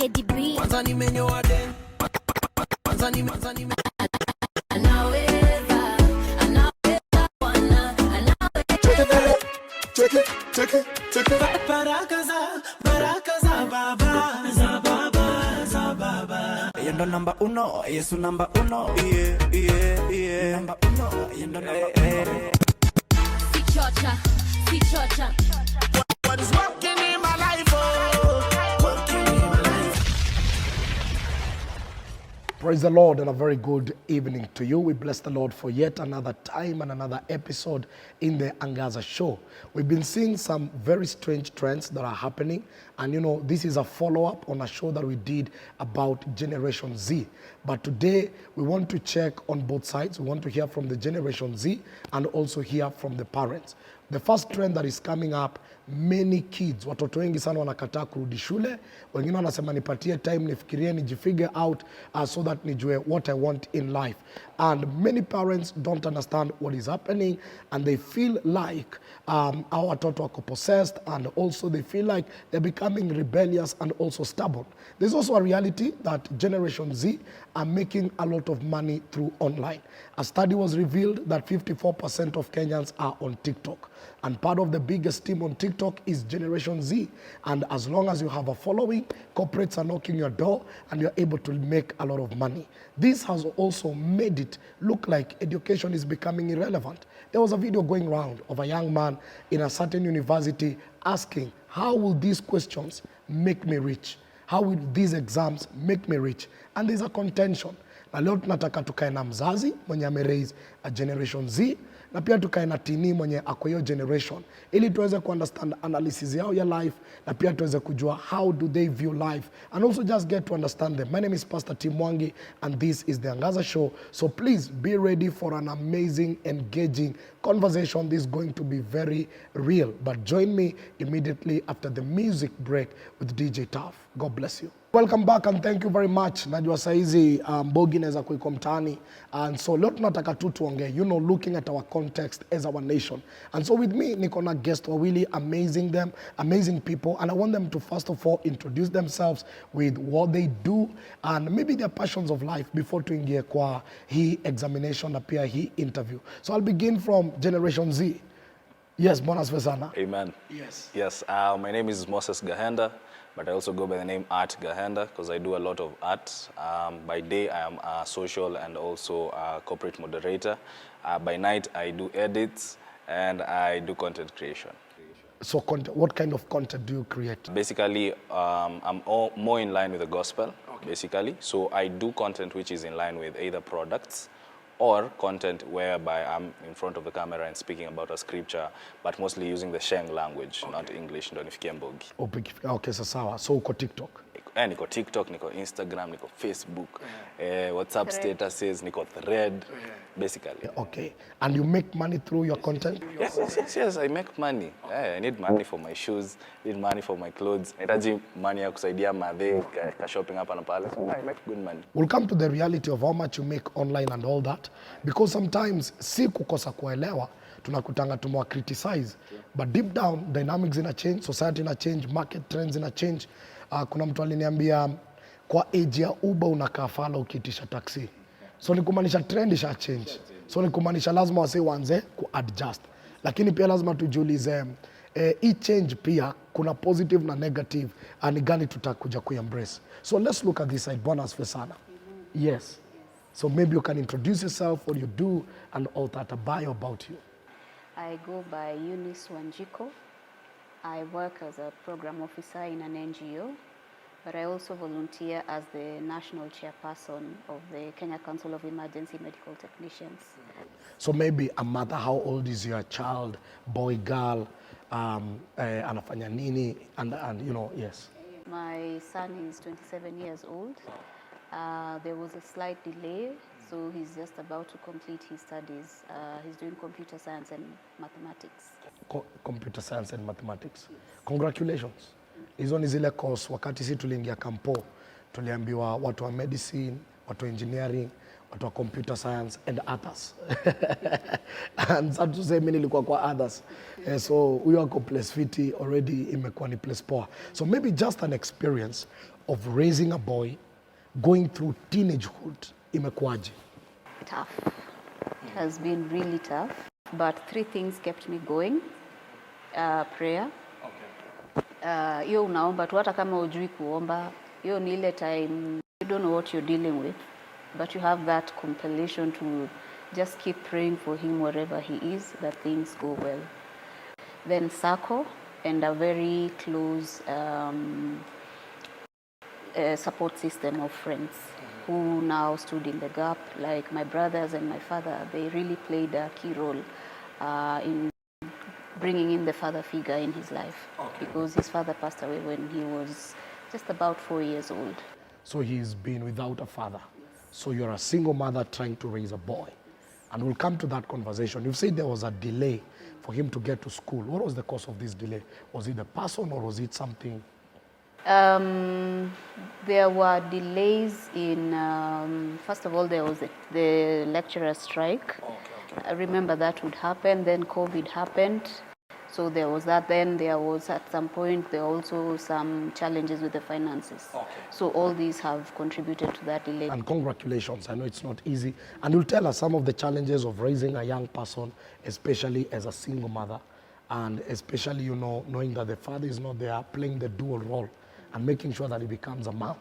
KDB. Check it. Baraka za baba. Yendo number uno, Yesu number uno. Yeah. Number uno, yendo number Fichocha. What is working in my life, working in my life. Praise the Lord and a very good evening to you. We bless the Lord for yet another time and another episode in the Angaza show. We've been seeing some very strange trends that are happening. And you know, this is a follow-up on a show that we did about Generation Z. But today, we want to check on both sides. We want to hear from the Generation Z and also hear from the parents. The first trend that is coming up, many kids, watoto wengi sana wanakataa kurudi shule. Wengine wanasema nipatie time nifikirie nijifigure out so that nijue what I want in life. And many parents don't understand what is happening and they feel like our watoto wako possessed, and also they feel like they're becoming rebellious and also stubborn. There's also a reality that Generation Z are making a lot of money through online. A study was revealed that 54% of Kenyans are on TikTok. And part of the biggest team on TikTok is Generation Z. And as long as you have a following, corporates are knocking your door and you're able to make a lot of money. This has also made it look like education is becoming irrelevant. There was a video going around of a young man in a certain university asking, how will these questions make me rich? How will these exams make me rich? And there's a contention. Na leo tunataka tukae na mzazi mwenye ameraise a Generation Z, na pia tukae na tini mwenye ako hiyo generation, ili tuweze understand analysis yao ya life, na pia tuweze kujua how do they view life, and also just get to understand them. My name is Pastor Mwangi and this is the Angaza show. So please be ready for an amazing, engaging conversation. This is going to be very real. But join me immediately after the music break with DJ Taff. God bless you. Welcome back and thank you very much. Najua saizi mbogi inaweza kuiko mtaani, and so leo tunataka tu tuongee, you know, looking at our context as our nation. And so with me niko na guest wawili, amazing people, and I want them to first of all introduce themselves with what they do and maybe their passions of life before tuingie kwa hii examination na pia hii interview. So I'll begin from Generation Z. Yes, Bwana asifiwe sana. Amen. Yes. My name is Moses Gahenda, but I also go by the name Art Gahenda because I do a lot of art. By day, I am a social and also a corporate moderator. By night, I do edits and I do content creation. So what kind of content do you create? Basically, I'm more in line with the gospel, basically. So I do content which is in line with either products or content whereby I'm in front of the camera and speaking about a scripture, but mostly using the Sheng language, not English. Ndo nifikie mbogi. Okay, sawa. So uko TikTok? Niko TikTok, niko Instagram, niko Facebook, WhatsApp statuses, niko Thread, basically. Okay. And you make money through your content? Yes, I make money. I need money for my shoes, need money for my clothes. Nahitaji money ya kusaidia madhe ka shopping hapa na pale. So I make good money. We'll come to the reality of how much you make online and all that, because sometimes si kukosa kuelewa, tunakutanga tumwa criticize, but deep down dynamics ina change, society ina change, market trends ina change. Kuna mtu aliniambia kwa age ya Uber unakaa fala ukiitisha taxi. So ni kumaanisha trend isha change. So ni kumaanisha lazima wase wanze ku-adjust. Lakini pia lazima tujiulize hii change pia kuna positive na negative, ni gani tutakuja ku-embrace. So let's look at this side. Bwana asifiwe sana. Yes. So maybe you can introduce yourself, what you do, and all that, a bio about you. I go by Eunice Wanjiko. I work as a program officer in an NGO, but I also volunteer as the national chairperson of the Kenya Council of Emergency Medical Technicians. So maybe a mother, how old is your child, boy, girl, anafanya nini, and you know, yes. My son is 27 years old. There was a slight delay, so he's just about to complete his studies. He's doing computer science and mathematics. Computer science and mathematics. Congratulations. Hizo ni zile course wakati si tuliingia kampo, tuliambiwa watu wa medicine, watu wa engineering, watu wa computer science and others. And sad to say mimi nilikuwa kwa others. So huyo ako place fiti already imekuwa ni place poa. So maybe just an experience of raising a boy going through teenagehood imekuwaje? Tough. It has been really tough. But 3 things kept me going. Prayer. Hiyo unaomba tu hata kama hujui kuomba. Hiyo ni ile time you don't know what you're dealing with, but you have that compellation to just keep praying for him wherever he is, that things go well. Then circle and a very close support system of friends who now stood in the gap, like my brothers and my father. They really played a key role in bringing in the father figure in his life, because his father passed away when he was just about 4 years old. So he's been without a father. So you're a single mother trying to raise a boy. And we'll come to that conversation. You've said there was a delay for him to get to school. What was the cause of this delay? Was it the person or was it something? There were delays in, first of all, there was the lecturer strike. I remember that would happen. Then COVID happened. So there was that. Then there was at some point there were also some challenges with the finances. So all these have contributed to that delay. And congratulations. I know it's not easy. And you'll tell us some of the challenges of raising a young person, especially as a single mother, and especially, you know, knowing that the father is not there, playing the dual role and making sure that he becomes a mom.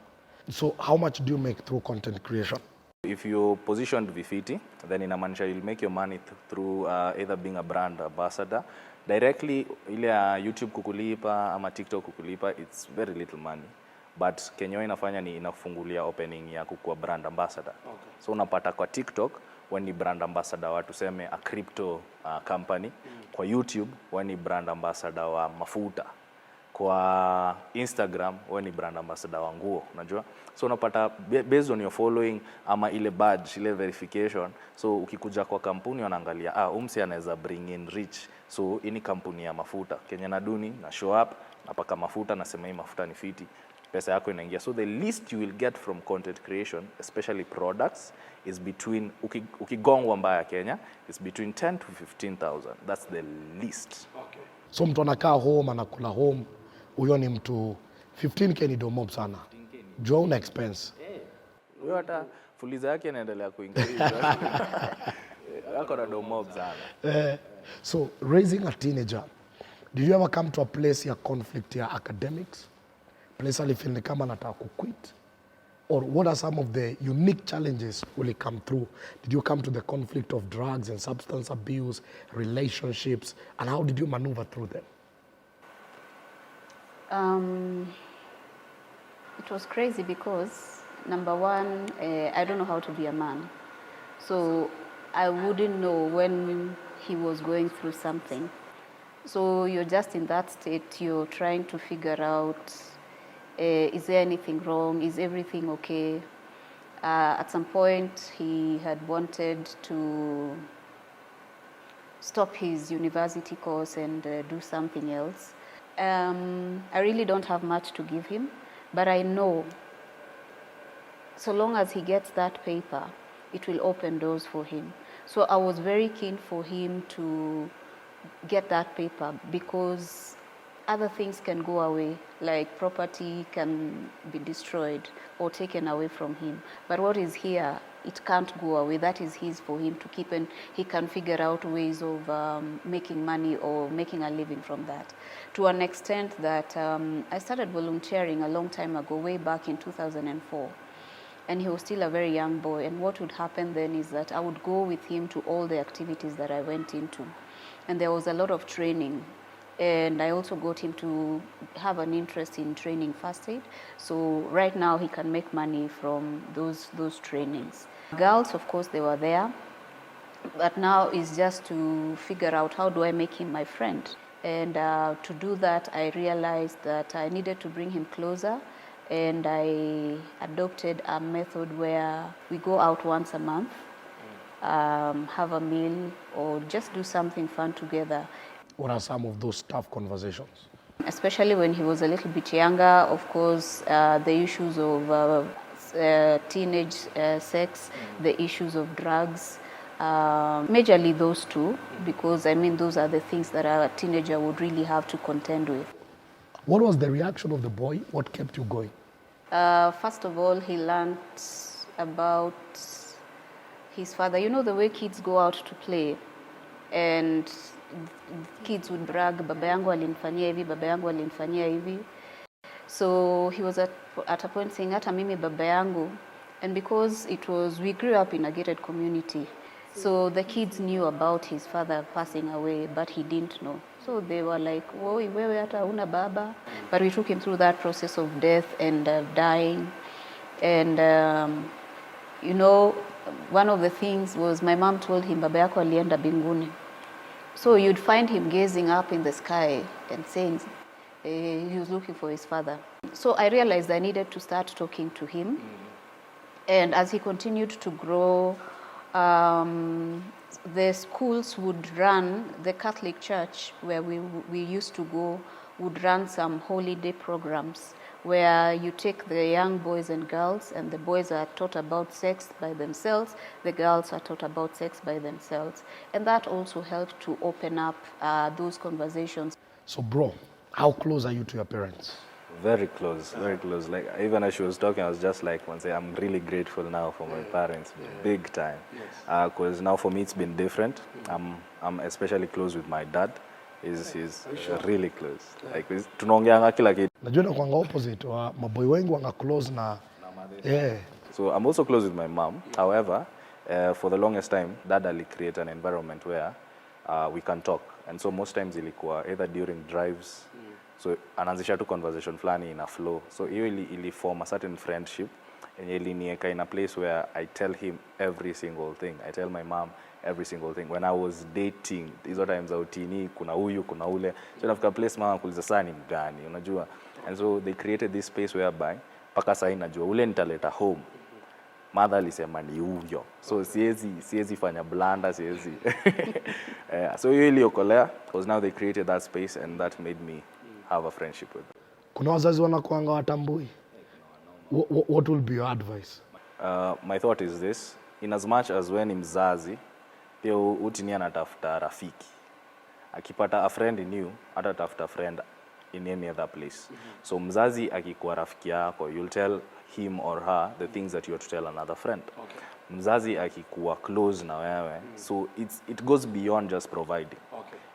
So how much do you make through content creation? If you're positioned vifiti, then inamaanisha you'll make your money through either being a brand ambassador. Directly, ile YouTube kukulipa ama TikTok kukulipa, it's very little money. But Kenya inafanya ni inafungulia opening ya kukuwa brand ambassador. So unapata kwa TikTok, when ni brand ambassador wa tuseme a crypto company. Kwa YouTube, when ni brand ambassador wa mafuta. Kwa Instagram, when ni brand ambassador wa nguo, unajua? So unapata based on your following ama ile badge, ile verification. So ukikuja kwa kampuni wanaangalia, umsi anaweza bring in rich. So ini kampuni ya mafuta. Kenya na duni na show up, napaka mafuta nasema hii mafuta ni fiti. Pesa yako inaingia. So the least you will get from content creation, especially products, is between, ukigongwa mbaya Kenya, is between 10 to 15,000. That's the least. So mtu anakaa home, anakula home, huyo ni mtu 15K ni domob sana. Jua una expense. Huyo hata fuliza yake inaendelea kuincrease. Yako na domob sana. So raising a teenager, did you ever come to a place ya conflict ya academics? Place alifeel ni kama anataka kuquit? Or what are some of the unique challenges will it come through? Did you come to the conflict of drugs and substance abuse, relationships, and how did you maneuver through them? It was crazy because, number one, I don't know how to be a man. So I wouldn't know when he was going through something. So you're just in that state, you're trying to figure out, is there anything wrong? Is everything okay? At some point, he had wanted to stop his university course and do something else. I really don't have much to give him, but I know so long as he gets that paper, it will open doors for him. So I was very keen for him to get that paper because other things can go away, like property can be destroyed or taken away from him. But what is here, it can't go away. That is his for him to keep, and he can figure out ways of making money or making a living from that. To an extent that I started volunteering a long time ago, way back in 2004. And he was still a very young boy. And what would happen then is that I would go with him to all the activities that I went into. And there was a lot of training. And I also got him to have an interest in training first aid. So right now he can make money from those trainings. Girls, of course, they were there. But now it's just to figure out how do I make him my friend. And to do that, I realized that I needed to bring him closer. And I adopted a method where we go out once a month, have a meal, or just do something fun together. What are some of those tough conversations? Especially when he was a little bit younger, of course, the issues of teenage sex, the issues of drugs, majorly those two, because I mean those are the things that a teenager would really have to contend with. What was the reaction of the boy? What kept you going? First of all, he learned about his father. You know the way kids go out to play, and kids would brag, baba yangu alinifanyia hivi, baba yangu alinifanyia hivi. So he was at a point saying, hata mimi baba yangu, and because we grew up in a gated community, so the kids knew about his father passing away, but he didn't know. So they were like, woi, wewe hata una baba. But we took him through that process of death and dying. And, you know, one of the things was my mom told him, baba yako alienda binguni. So you'd find him gazing up in the sky and saying, he was looking for his father. So I realized I needed to start talking to him. And as he continued to grow, the schools would run, the Catholic Church where we used to go would run some holiday programs where you take the young boys and girls, and the boys are taught about sex by themselves, the girls are taught about sex by themselves. And that also helped to open up those conversations. So bro, how close are you to your parents? Very close, very close. Like even as she was talking, I was just like, I'm really grateful now for my parents, big time. Because now for me it's been different. I'm especially close with my dad. He's really close. Like tunaongeanga kila kitu. Najua na kwanga opposite wa maboy wengi wanga close na yeah. So I'm also close with my mom. However, for the longest time, dad ali create an environment where we can talk. And so most times ilikuwa either during drives. So anaanzisha tu conversation flani in a flow. So hiyo ili form a certain friendship. And ilinieka in a place where I tell him every single thing. I tell my mom every single thing. When I was dating, hizo times utini, kuna huyu, kuna ule. So nafika place mama kuuliza saa ni mgani, unajua. And so they created this space whereby paka saa najua ule nitaleta home. Mother alisema ni huyo. So siezi fanya blanda, siezi. So hiyo iliokolea because now they created that space and that made me have a friendship with them. Kuna wazazi wanakuanga watambui. What will be your advice? My thought is this, in as much as when mzazi, pia utini anatafuta rafiki. Akipata a friend in you, atatafuta friend in any other place. So mzazi akikuwa rafiki yako, you'll tell him or her the things that you are to tell another friend. Mzazi akikuwa close na wewe, so it goes beyond just providing.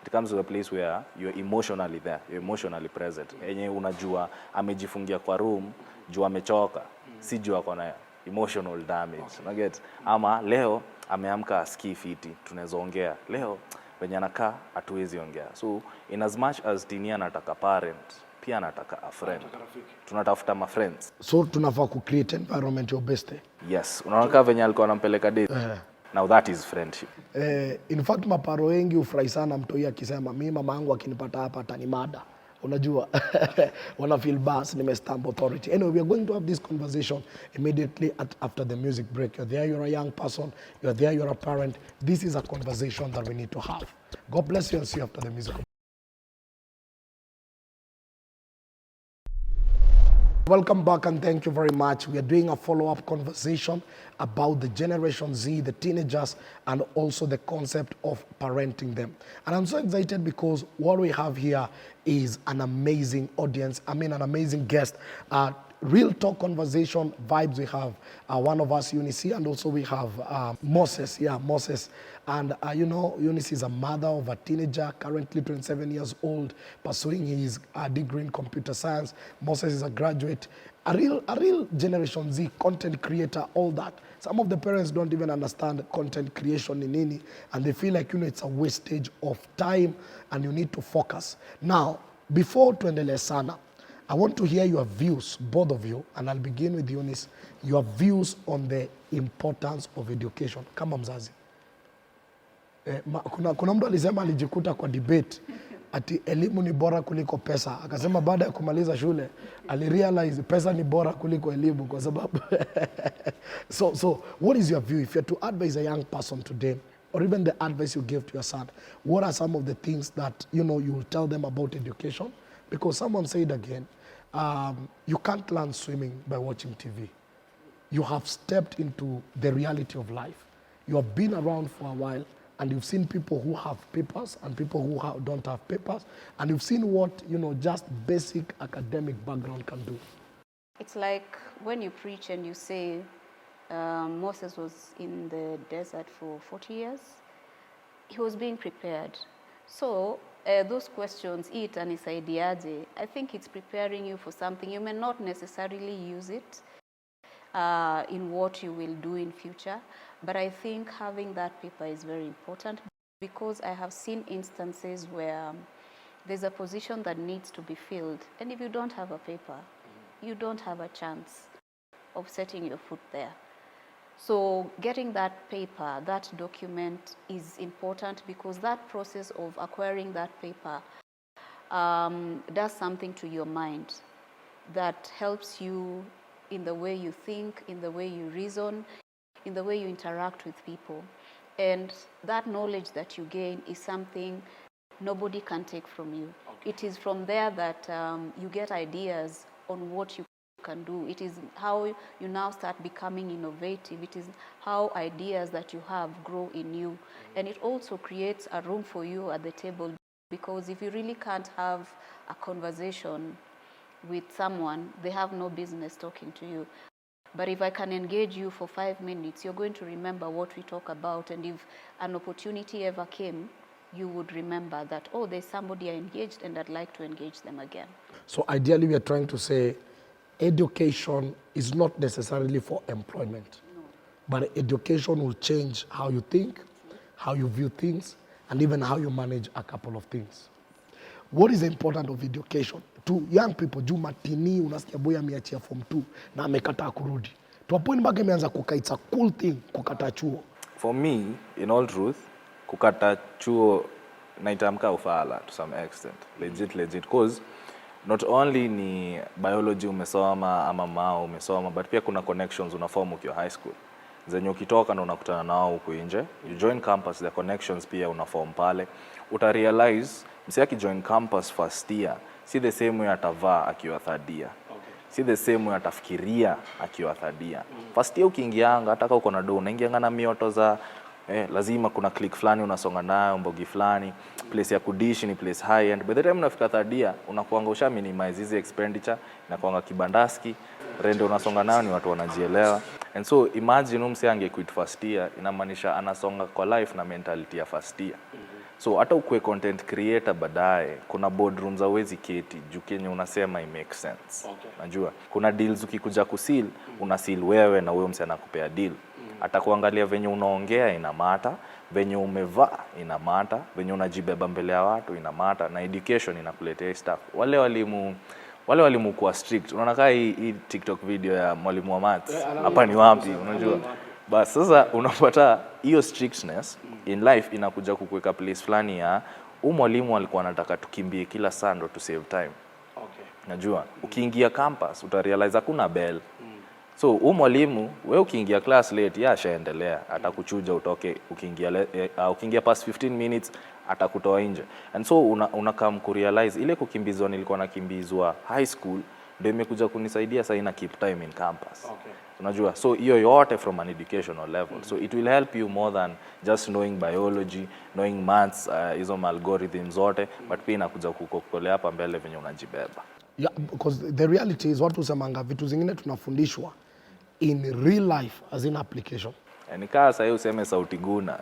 It comes to a place where you're emotionally there, you're emotionally present. Enye unajua amejifungia kwa room, jua amechoka, si jua kona emotional damage. Unaget? Ama leo ameamka asikii fiti, tunaweza ongea. Leo wenye anakaa hatuwezi ongea. So in as much as tinia anataka parent, pia anataka a friend. Tunatafuta ma friends. So tunafaa ku create environment your best. Yes, unaona kama venye alikuwa anampeleka date. Now that is friendship. In fact maparo wengi ufurahi sana mtoi akisema mimi mama yangu akinipata hapa atanimada. Unajua wana feel bas nimestamp authority. Anyway, we are going to have this conversation immediately after the music break. You're there, you're a young person. You're there, you're a parent. This is a conversation that we need to have. God bless you and see you after the music. Welcome back and thank you very much. We are doing a follow-up conversation about the Generation Z, the teenagers, and also the concept of parenting them. And I'm so excited because what we have here is an amazing audience. I mean, an amazing guest. Real talk conversation vibes. We have one of us, Eunice, and also we have Moses. Yeah, Moses. And you know, Eunice is a mother of a teenager, currently 27 years old, pursuing his degree in computer science. Moses is a graduate, a real Generation Z content creator, all that. Some of the parents don't even understand content creation in nini, and they feel like, you know, it's a wastage of time and you need to focus. Now, before tuendelee sana, I want to hear your views, both of you, and I'll begin with Eunice, your views on the importance of education. Kama mzazi. Kuna mtu alisema alijikuta kwa debate ati elimu ni bora kuliko pesa. Akasema baada ya kumaliza shule alirealize pesa ni bora kuliko elimu kwa sababu so what is your view if you're to advise a young person today, or even the advice you give to your son? What are some of the things that you know you will tell them about education? Because someone said again, you can't learn swimming by watching TV. you have stepped into the reality of life. You have been around for a while, and you've seen people who have papers and people who don't have papers, and you've seen what, just basic academic background can do. It's like when you preach and you say Moses was in the desert for 40 years. He was being prepared. So those questions, eat and isaidiaje, I think it's preparing you for something. You may not necessarily use it in what you will do in future, but I think having that paper is very important, because I have seen instances where there's a position that needs to be filled, and if you don't have a paper, you don't have a chance of setting your foot there. So getting that paper, that document is important, because that process of acquiring that paper does something to your mind that helps you in the way you think, in the way you reason, in the way you interact with people. And that knowledge that you gain is something nobody can take from you. Okay. It is from there that you get ideas on what you can do. It is how you now start becoming innovative. It is how ideas that you have grow in you. And it also creates a room for you at the table, because if you really can't have a conversation with someone, they have no business talking to you. But if I can engage you for 5 minutes, you're going to remember what we talk about. And if an opportunity ever came, you would remember that, oh, there's somebody I engaged and I'd like to engage them again. So ideally, we are trying to say education is not necessarily for employment, no, but education will change how you think, how you view things, and even how you manage a couple of things. What is the importance of education to young people? Juu matini unasikia boy ameachia form 2 na amekataa kurudi. To a point mpaka ameanza kukaa, it's a cool thing kukataa chuo. For me, in all truth, kukataa chuo naitamka ufala to some extent. Legit. Because not only ni biology umesoma ama mao umesoma, but pia kuna connections unaform ukiwa high school. Zenye ukitoka na unakutana nao huko nje. You join campus, the connections pia unaform pale. Uta-realize msi akijoin campus first year, si the same way atavaa akiwa third year. Si the same way atafikiria akiwa third year. First year ukiingianga, hata kama uko na do, unaingianga na mioto za lazima kuna click fulani unasonga nayo, mbogi fulani, place ya kudishi ni place high end. By the time unafika third year, unakuanga usha minimize hizi expenditure, inakuanga kibandaski, rende unasonga nayo ni watu wanajielewa. And so imagine mse ange quit first year, inamaanisha anasonga kwa life na mentality ya first year. So hata ukue content creator baadaye, kuna boardrooms hawezi keti juu kenye unasema it makes sense. Okay. Najua kuna deals ukikuja kuseal, unaseal wewe na wewe mse anakupea deal. Atakuangalia venye unaongea ina mata, venye umevaa ina mata, venye unajibeba mbele ya watu ina mata, na education inakuletea stuff. Wale walimu kuwa strict. Unaona kaa hii TikTok video ya mwalimu wa maths. Hapa ni wapi, unajua? Bas sasa unapata hiyo strictness in life inakuja kukuweka place fulani ya mwalimu alikuwa anataka tukimbie kila saa ndo to save time. Okay. Najua ukiingia campus utarealize hakuna bell. So mwalimu wewe ukiingia class late ashaendelea, atakuchuja utoke, ukiingia past 15 minutes atakutoa nje. And so unakam kurealize ile kukimbizwa nilikuwa nakimbizwa high school ndio imekuja kunisaidia sasa ina keep time in campus. Okay. Unajua, so hiyo yote from an educational level. So it will help you more than just knowing biology, knowing maths, hizo algorithms zote, but pia inakuja kukukolea hapa mbele venye unajibeba. Yeah, because the reality is watu husemanga vitu zingine tunafundishwa in real life as in application. Nikaa sasa useme sauti guna.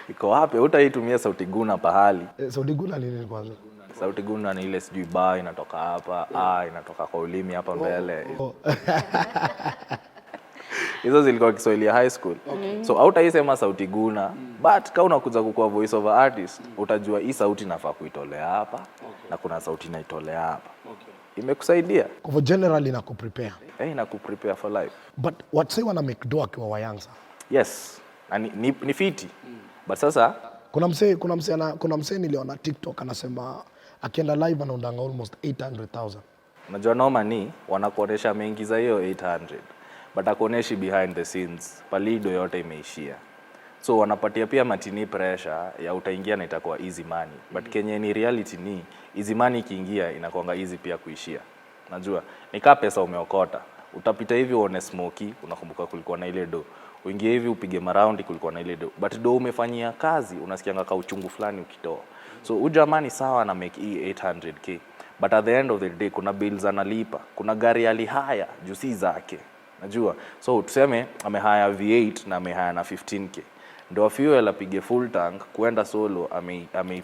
Iko wapi? Utaitumia sauti guna pahali. Sauti guna ni nini kwanza? Sauti guna ni ile sijui ba inatoka hapa, inatoka kwa ulimi hapa mbele. Hizo zilikuwa Kiswahili ya high school. Okay. So hautaisema sauti guna, but kama unakuja kukuwa voice over artist, utajua hii sauti nafaa kuitolea hapa, na kuna sauti naitolea hapa. Okay. Imekusaidia. Kwa generally inakuprepare. Inakuprepare for life. But what say wana make do akiwa wayanza? Yes. Ni fiti. But sasa kuna mse niliona TikTok anasema akienda live anaundanga almost 800,000. Unajua noma ni wanakuonesha mengi za hiyo 800. But akuoneshi behind the scenes, palido yote imeishia. So wanapatia pia matini pressure ya utaingia na itakuwa easy money. But kenye ni reality ni easy money ikiingia inakuanga easy pia kuishia. Najua, nika pesa umeokota. Utapita hivi uone smoky, unakumbuka kulikuwa na ile do. Uingie hivi upige maraundi kulikuwa na ile do. But do umefanyia kazi, unasikianga ka uchungu fulani ukitoa. So ujamani sawa na make 800k. But at the end of the day kuna bills analipa. Kuna gari alihaya juu si zake. Najua. So tuseme amehaya V8 na amehaya na 15k. Ndio fuel apige full tank kuenda solo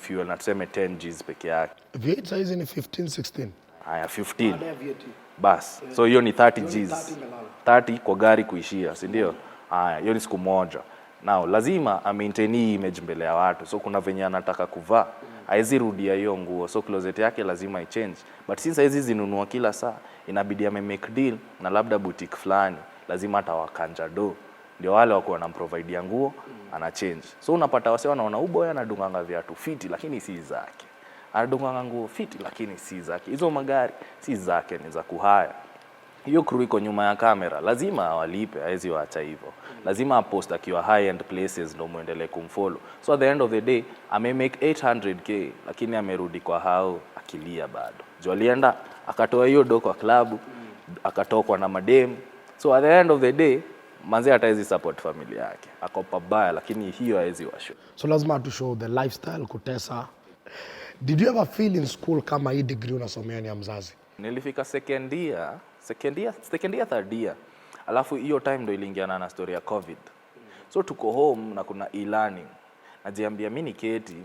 fuel na tuseme 10 Gs peke yake. V8 size ni 15 16. Haya 15. Bas. So hiyo ni 30 Gs. 30 kwa gari kuishia, si ndio? Haya, hiyo ni siku moja. Now lazima maintain image mbele ya watu. So kuna venye anataka kuvaa. Haizi rudia hiyo nguo. So closet yake lazima ichange. But since hizi zinunua kila saa, inabidi make deal na labda boutique fulani. Lazima atawakanja do. Ndio wale wako wanamprovide nguo, ana change. So unapata wase wanaona boy anadunganga viatu fiti lakini si zake. Anadunganga nguo fiti lakini si zake. Hizo magari si zake, ni za kuhaya. Hiyo crew iko nyuma ya kamera, lazima awalipe, haizi waacha hivyo. Lazima apost akiwa high end places ndio muendelee kumfollow. So at the end of the day, make 800k lakini amerudi kwa hao akilia bado. Jo alienda akatoa hiyo do kwa club, akatokwa na madem. So at the end of the day, manzi hatawezi support familia yake. Ako pabaya lakini hiyo haizi washo. So lazima to show the lifestyle kutesa. Did you ever feel in school kama hii degree unasomea ni ya mzazi? Nilifika second year, third year. Alafu hiyo time ndo iliingiana na story ya COVID. So tuko home na kuna e-learning. Najiambia mimi niketi,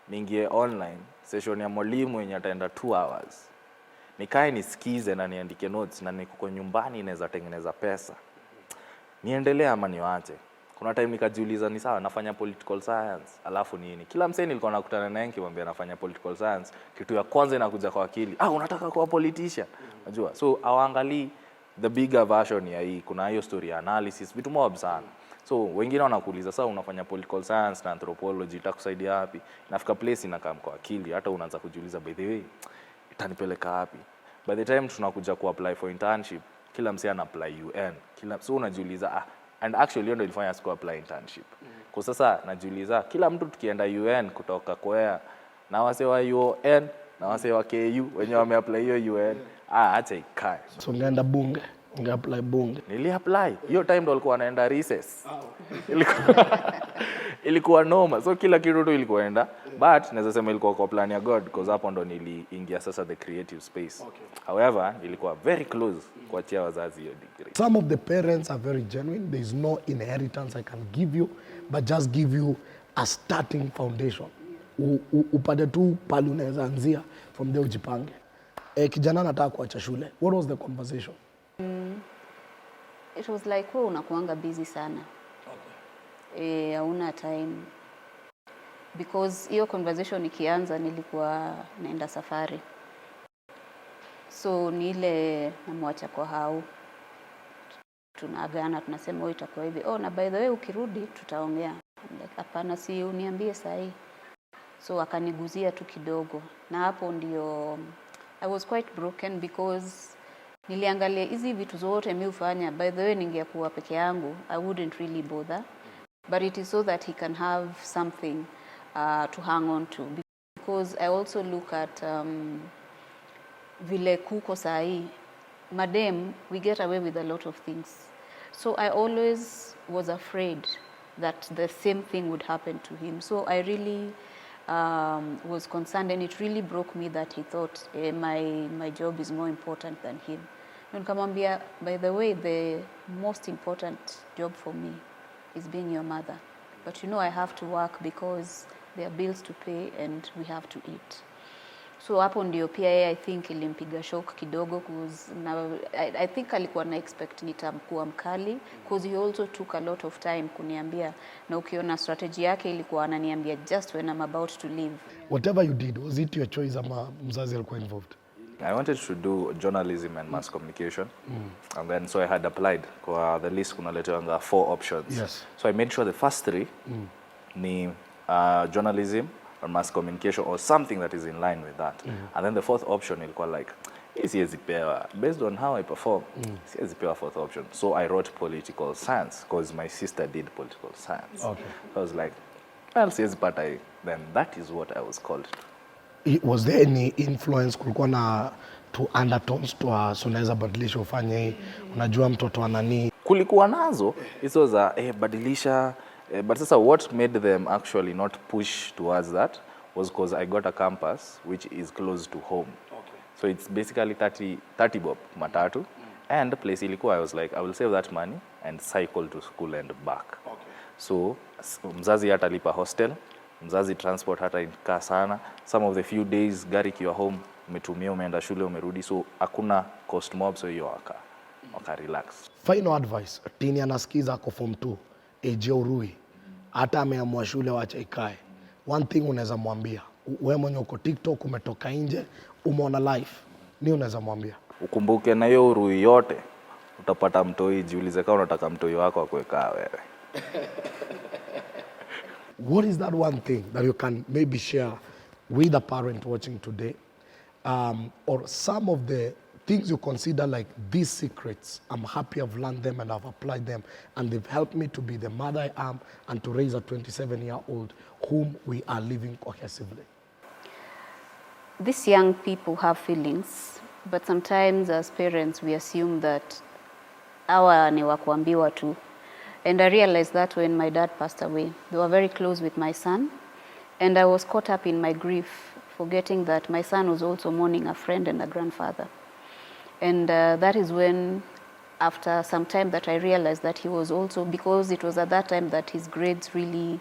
niingie online, session ya mwalimu yenye ataenda 2 hours. Nikae nisikize na niandike notes na niko nyumbani naweza tengeneza pesa. Niendelee ama niwache. Kuna time nikajiuliza ni sawa nafanya political science, alafu nini? Kila msee nilikuwa nakutana naye nikimwambia nafanya political science, kitu ya kwanza inakuja kwa akili, unataka kuwa politician. Unajua? So awaangalii the bigger version ya hii. Kuna hiyo story analysis, vitu mob sana. So wengine wanakuuliza sasa unafanya political science na anthropology itakusaidia wapi? Inafika place inakaa kwa akili, hata unaanza kujiuliza by the way itanipeleka wapi? By the time tunakuja ku apply for internship, kila msee ana apply UN. So unajiuliza and actually hiyo ndio ilifanya siku apply internship. Kwa sasa najiuliza kila mtu tukienda UN kutoka Korea na wase wa UN na wase wa KU wenye wameapply hiyo UN, acha ikae. So ngeenda bunge, apply bunge. Nili-apply. Hiyo time ndo walikuwa wanaenda recess. Ilikuwa noma. So kila kitu tu ilikuenda. But naweza sema ilikuwa kwa plan ya God because hapo ndo niliingia sasa the creative space. However, ilikuwa very close kuachia wazazi hiyo degree. Some of the parents are very genuine. There is no inheritance I can give you, but just give you a starting foundation. Upate tu pale unaweza anzia, from there ujipange. Kijana anataka kuacha shule. What was the conversation? It was like wewe unakuanga busy sana. Hauna time. Because hiyo conversation ikianza nilikuwa naenda safari. So ni ile namwacha kwa hao. Tunaagana tunasema wewe itakuwa hivi. Na by the way ukirudi tutaongea. Like hapana, si uniambie saa hii. So akaniguzia tu kidogo. Na hapo ndio I was quite broken because niliangalia hizi vitu zote mimi hufanya. By the way ningekuwa peke yangu, I wouldn't really bother. But it is so that he can have something to hang on to. Because I also look at vile kuko sahi, madam, we get away with a lot of things. So I always was afraid that the same thing would happen to him. So I really was concerned, and it really broke me that he thought my job is more important than him. Nikamwambia, by the way, the most important job for me is being your mother. But I have to work because there are bills to pay and we have to eat. So hapo ndio pia I think ilimpiga shock kidogo because I think alikuwa na expect nitamkuwa mkali because he also took a lot of time kuniambia, na ukiona strategy yake ilikuwa ananiambia just when I'm about to leave. Whatever you did, was it your choice ama mzazi alikuwa involved? I wanted to do journalism and mass communication. And then so I had applied kwa the list kunaletewa 4 options. Yes. So I made sure the first 3 ni journalism or mass communication or something that is in line with that. And then the 4th option ilikuwa like siwezi pewa based on how I perform. Siwezi pewa 4th option. So I wrote political science because my sister did political science. Okay. So I was like, well, siwezi pata, then that is what I was called to. Was there any influence kulikuwa na to undertones to us, unaweza badilisha ufanye hii, unajua mtoto anani. Kulikuwa nazo hizo za badilisha, but sasa what made them actually not push towards that was because I got a campus which is close to home. Okay. So it's basically 30 bob matatu. And place ilikuwa, I was like, I will save that money and cycle to school and back. Okay. So mzazi hata lipa hostel, mzazi transport hata inkaa sana. Some of the few days gari kiwa home, umetumia umeenda shule umerudi, so hakuna cost mob, so hiyo waka relax. Final advice, tini anasikiza ako form 2, age ya urui, hata ameamua shule wacha ikae. One thing unaweza mwambia, wewe mwenye uko TikTok umetoka nje, umeona life, ni unaweza mwambia? Ukumbuke na hiyo urui yote, utapata mtoi, jiulize kama unataka mtoi wako akuekaa wewe. What is that one thing that you can maybe share with a parent watching today? Or some of the things you consider like these secrets, I'm happy I've learned them and I've applied them and they've helped me to be the mother I am and to raise a 27-year-old whom we are living cohesively. These young people have feelings, but sometimes as parents we assume that hawa ni wa kuambiwa tu. And I realized that when my dad passed away, they were very close with my son, and I was caught up in my grief, forgetting that my son was also mourning a friend and a grandfather. And that is when, after some time, that I realized that he was also, because it was at that time that his grades really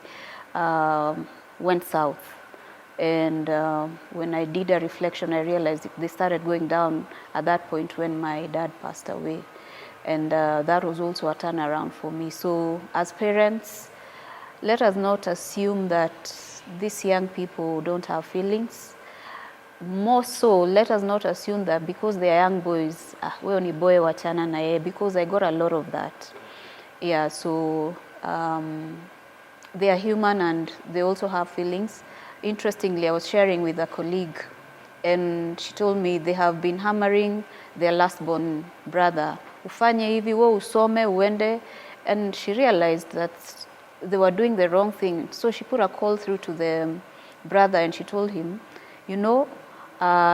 went south. And when I did a reflection, I realized they started going down at that point when my dad passed away. And that was also a turnaround for me. So as parents, let us not assume that these young people don't have feelings. More so, let us not assume that because they are young boys, wewe ni boy wachana na yeye, because I got a lot of that. Yeah, so they are human and they also have feelings. Interestingly, I was sharing with a colleague and she told me they have been hammering their last born brother. Ufanye hivi, wo usome, uende. And she realized that they were doing the wrong thing. So she put a call through to the brother and she told him, you know,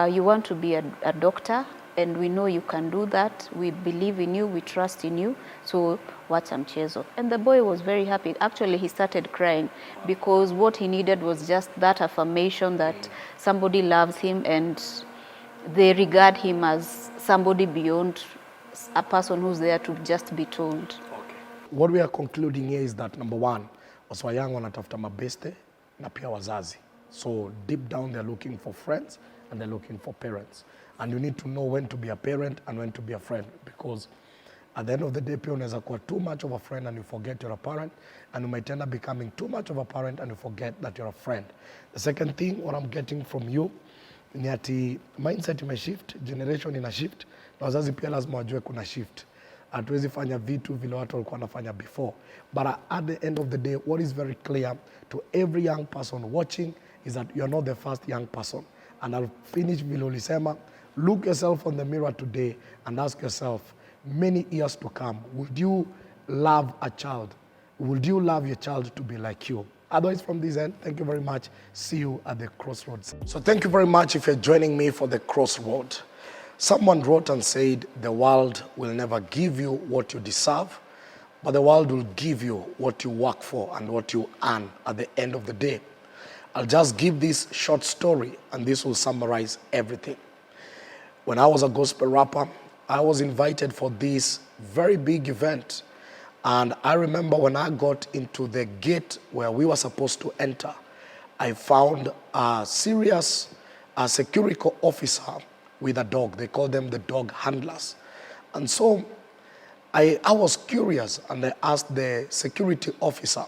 you want to be a doctor and we know you can do that. We believe in you, we trust in you. So wacha mchezo. And the boy was very happy. Actually, he started crying because what he needed was just that affirmation that somebody loves him and they regard him as somebody beyond a person who's there to just be told. Okay. What we are concluding here is that number one, waswa young wanatafuta mabeste na pia wazazi. So deep down they're looking for friends and they're looking for parents. And you need to know when to be a parent and when to be a friend, because at the end of the day, pia unaweza kuwa too much of a friend and you forget you're a parent, and you might end up becoming too much of a parent and you forget that you're a friend. The second thing, what I'm getting from you, ni ati mindset imeshift, generation ina shift, na wazazi pia lazima wajue kuna shift. Hatuwezi fanya vitu vile watu walikuwa wanafanya before. But at the end of the day, what is very clear to every young person watching is that you're not the first young person. And I'll finish vile ulisema, look yourself on the mirror today and ask yourself, many years to come, would you love a child? Would you love your child to be like you? Otherwise, from this end, thank you very much. See you at the crossroads. So thank you very much if you're joining me for the crossroad. Someone wrote and said, the world will never give you what you deserve, but the world will give you what you work for and what you earn at the end of the day. I'll just give this short story and this will summarize everything. When I was a gospel rapper, I was invited for this very big event. And I remember when I got into the gate where we were supposed to enter, I found a serious security officer with a dog. They call them the dog handlers. And so I was curious and I asked the security officer,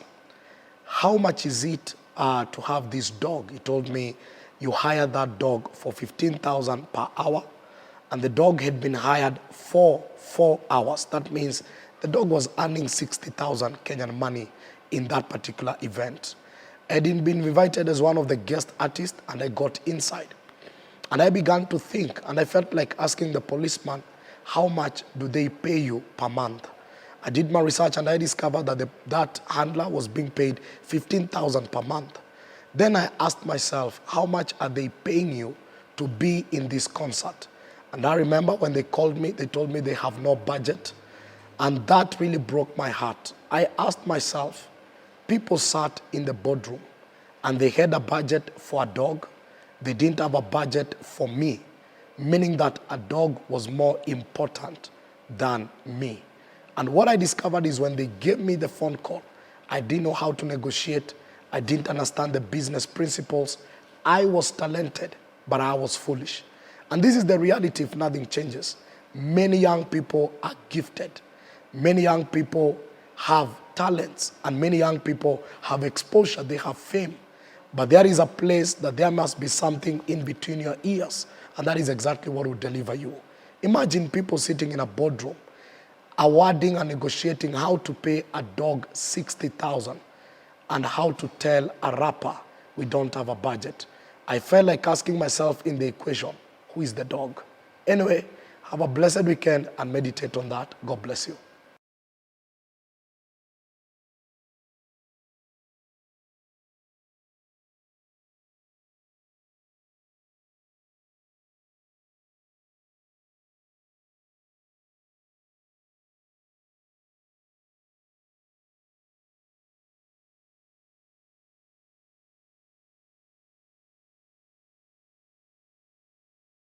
how much is it to have this dog? He told me, you hire that dog for 15,000 per hour. And the dog had been hired for 4 hours. That means the dog was earning 60,000 Kenyan money in that particular event. I had been invited as one of the guest artists and I got inside. And I began to think and I felt like asking the policeman, how much do they pay you per month? I did my research and I discovered that that handler was being paid 15,000 per month. Then I asked myself, how much are they paying you to be in this concert? And I remember when they called me, they told me they have no budget. And that really broke my heart. I asked myself, people sat in the boardroom and they had a budget for a dog. They didn't have a budget for me, meaning that a dog was more important than me. And what I discovered is when they gave me the phone call, I didn't know how to negotiate. I didn't understand the business principles. I was talented, but I was foolish. And this is the reality if nothing changes. Many young people are gifted. Many young people have talents, and many young people have exposure, they have fame. But there is a place that there must be something in between your ears, and that is exactly what will deliver you. Imagine people sitting in a boardroom, awarding and negotiating how to pay a dog 60,000 and how to tell a rapper we don't have a budget. I felt like asking myself in the equation, who is the dog? Anyway, have a blessed weekend and meditate on that. God bless you.